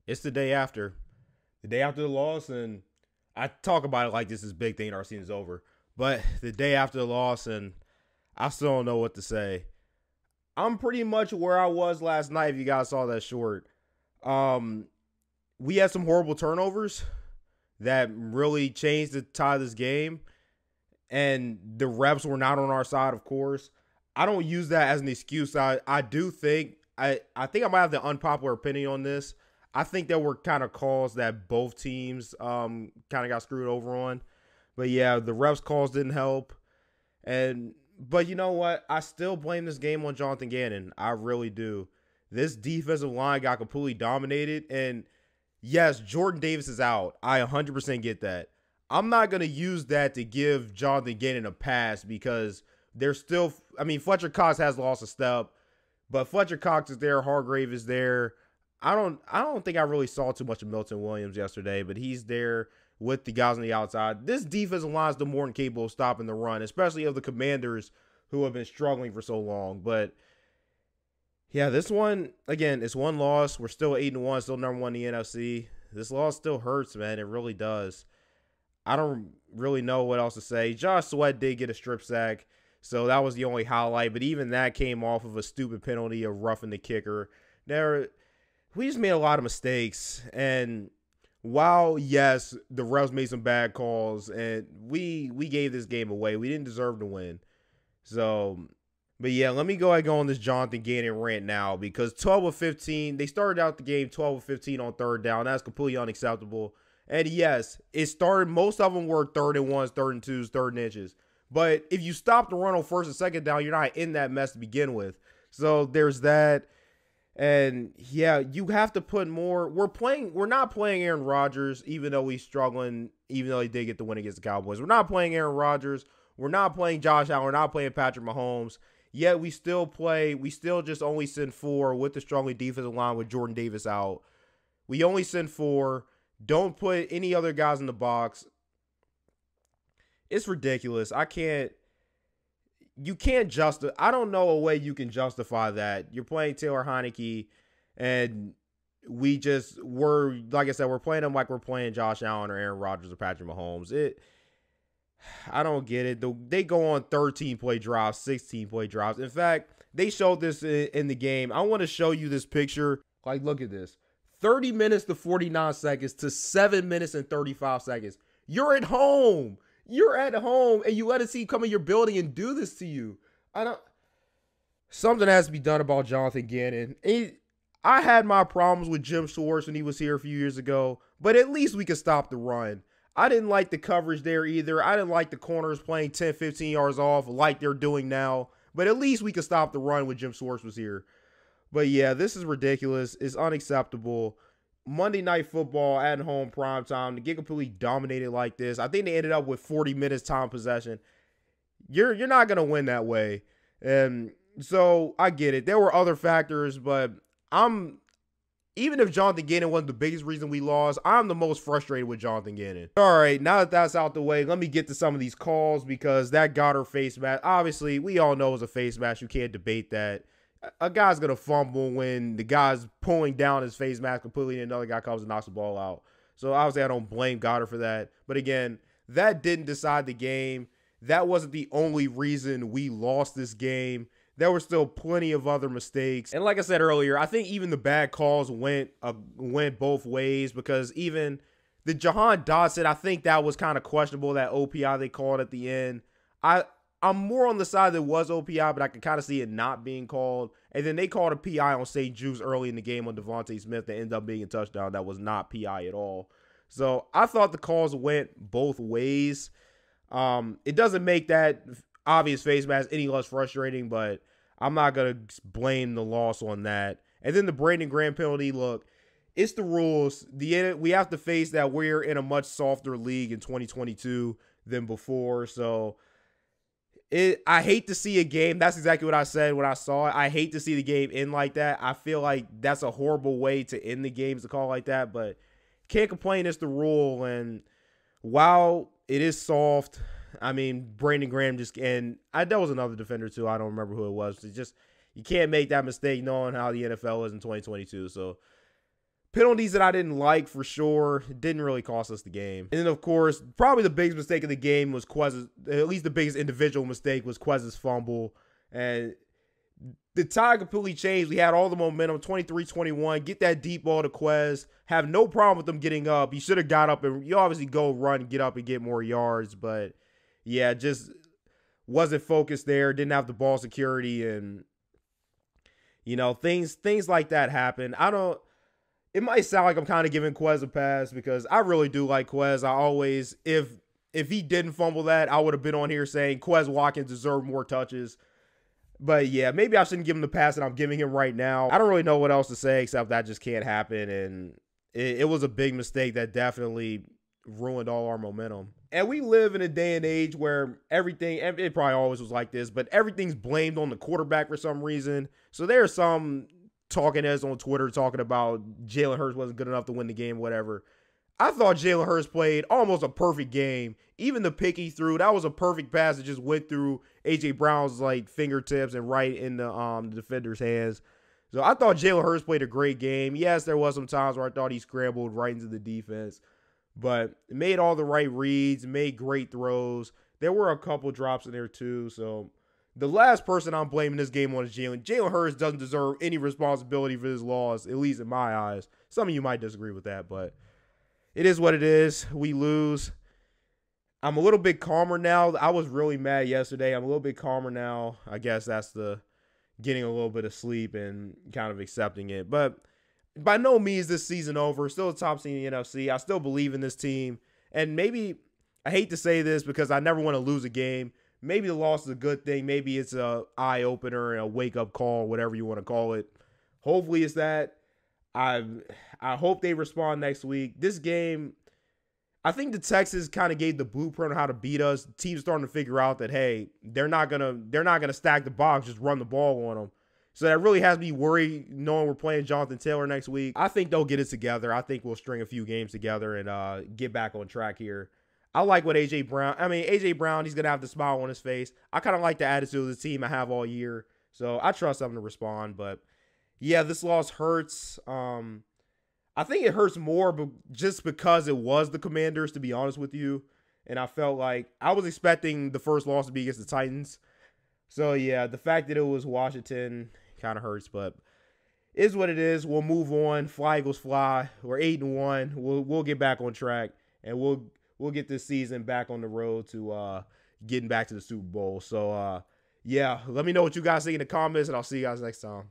It's the day after. The day after the loss, and I talk about it like this is a big thing. Our season's over. But the day after the loss, and I still don't know what to say. I'm pretty much where I was last night, if you guys saw that short. Um, we had some horrible turnovers that really changed the tide of this game. And the refs were not on our side, of course. I don't use that as an excuse. I do think I think I might have the unpopular opinion on this. I think there were kind of calls that both teams kind of got screwed over on. But yeah, the refs calls didn't help. But you know what? I still blame this game on Jonathan Gannon. I really do. This defensive line got completely dominated. And yes, Jordan Davis is out. I 100% get that. I'm not going to use that to give Jonathan Gannon a pass because there's still, Fletcher Cox has lost a step, but Fletcher Cox is there. Hargrave is there. I don't think I really saw too much of Milton Williams yesterday, but he's there with the guys on the outside. This defensive line is the more than capable of stopping the run, especially of the Commanders who have been struggling for so long. But yeah, this one, again, it's one loss. We're still 8-1, still number one in the NFC. This loss still hurts, man. It really does. I don't really know what else to say. Josh Sweat did get a strip sack, so that was the only highlight. But even that came off of a stupid penalty of roughing the kicker. We just made a lot of mistakes. And while, yes, the refs made some bad calls, and we gave this game away. We didn't deserve to win. So, but yeah, let me go ahead and go on this Jonathan Gannon rant now because 12 of 15, they started out the game 12 of 15 on third down. That's completely unacceptable. And yes, it started, most of them were 3rd and 1s, 3rd and 2s, 3rd and inches. But if you stop the run on 1st and 2nd down, you're not in that mess to begin with. So there's that. And yeah, you have to put more. We're not playing Aaron Rodgers, even though he's struggling, even though he did get the win against the Cowboys. We're not playing Aaron Rodgers. We're not playing Josh Allen. We're not playing Patrick Mahomes. Yet we still just only send 4 with the strongly defensive line with Jordan Davis out. We only send 4. Don't put any other guys in the box. It's ridiculous. I don't know a way you can justify that. You're playing Taylor Heinicke, and like I said, we're playing him like we're playing Josh Allen or Aaron Rodgers or Patrick Mahomes. I don't get it. They go on 13-play drives, 16-play drives. In fact, they showed this in the game. I want to show you this picture. Like, look at this. 30 minutes to 49 seconds to 7 minutes and 35 seconds. You're at home. You're at home, and you let a team come in your building and do this to you. Something has to be done about Jonathan Gannon. I had my problems with Jim Schwartz when he was here a few years ago, but at least we could stop the run. I didn't like the coverage there either. I didn't like the corners playing 10, 15 yards off like they're doing now, but at least we could stop the run when Jim Schwartz was here. But yeah, this is ridiculous. It's unacceptable. Monday Night Football at home primetime to get completely dominated like this. I think they ended up with 40 minutes time possession. You're not going to win that way. And so I get it. There were other factors, but even if Jonathan Gannon wasn't the biggest reason we lost, I'm the most frustrated with Jonathan Gannon. All right, now that that's out the way, let me get to some of these calls because that Goddard face mask, obviously, we all know it's a face mask. You can't debate that. A guy's going to fumble when the guy's pulling down his face mask completely and another guy comes and knocks the ball out. So obviously I don't blame Goddard for that. But again, that didn't decide the game. That wasn't the only reason we lost this game. There were still plenty of other mistakes. And like I said earlier, I think even the bad calls went both ways because even the Jahan Dotson, I think that was kind of questionable, that OPI they called at the end. I'm more on the side that was OPI, but I can kind of see it not being called. And then they called a PI on St. Jude's early in the game on Devontae Smith that ended up being a touchdown. That was not PI at all. So I thought the calls went both ways. It doesn't make that obvious face mask any less frustrating, but I'm not going to blame the loss on that. And then the Brandon Graham penalty, look, it's the rules. We have to face that we're in a much softer league in 2022 than before. So I hate to see a game. That's exactly what I said when I saw it. I hate to see the game end like that. I feel like that's a horrible way to end the games to call like that, but can't complain. It's the rule. And while it is soft, Brandon Graham that was another defender too. I don't remember who it was. You can't make that mistake knowing how the NFL is in 2022. So, Penalties that I didn't like for sure. It didn't really cost us the game. And then, of course, probably the biggest mistake of the game was Quez's, at least the biggest individual mistake was Quez's fumble. And the tie completely changed. We had all the momentum, 23-21. Get that deep ball to Quez. Have no problem with them getting up. You should have got up, and you obviously go run, get up, and get more yards. But, yeah, just wasn't focused there. Didn't have the ball security. And, you know, things like that happen. It might sound like I'm kind of giving Quez a pass because I really do like Quez. I always, if he didn't fumble that, I would have been on here saying Quez Watkins deserved more touches. But yeah, maybe I shouldn't give him the pass that I'm giving him right now. I don't really know what else to say except that just can't happen. And it was a big mistake that definitely ruined all our momentum. And we live in a day and age where everything, and it probably always was like this, but everything's blamed on the quarterback for some reason. So there's some talking heads on Twitter talking about Jalen Hurts wasn't good enough to win the game, whatever. I thought Jalen Hurts played almost a perfect game. Even the pick he threw, that was a perfect pass that just went through A.J. Brown's like fingertips and right in the defender's hands. So I thought Jalen Hurts played a great game. Yes, there was some times where I thought he scrambled right into the defense, but made all the right reads, made great throws. There were a couple drops in there too, so the last person I'm blaming this game on is Jalen. Jalen Hurts doesn't deserve any responsibility for this loss, at least in my eyes. Some of you might disagree with that, but it is what it is. We lose. I'm a little bit calmer now. I was really mad yesterday. I'm a little bit calmer now. I guess that's the getting a little bit of sleep and kind of accepting it. But by no means this season over. Still a top seed in the NFC. I still believe in this team. And maybe, I hate to say this because I never want to lose a game. Maybe the loss is a good thing. Maybe it's a eye-opener and a wake-up call, whatever you want to call it. Hopefully it's that. I hope they respond next week. This game, I think the Texans kind of gave the blueprint on how to beat us. The team's starting to figure out that, hey, they're not gonna stack the box, just run the ball on them. So that really has me worried knowing we're playing Jonathan Taylor next week. I think they'll get it together. I think we'll string a few games together and get back on track here. I like what A.J. Brown, he's going to have the smile on his face. I kind of like the attitude of the team I have all year. So I trust them to respond. But, yeah, this loss hurts. I think it hurts more just because it was the Commanders, to be honest with you. And I felt like I was expecting the first loss to be against the Titans. So, yeah, the fact that it was Washington kind of hurts. But it is what it is. We'll move on. Fly, Eagles, fly. We're 8-1. We'll get back on track. And we'll get this season back on the road to getting back to the Super Bowl. So, yeah, let me know what you guys think in the comments, and I'll see you guys next time.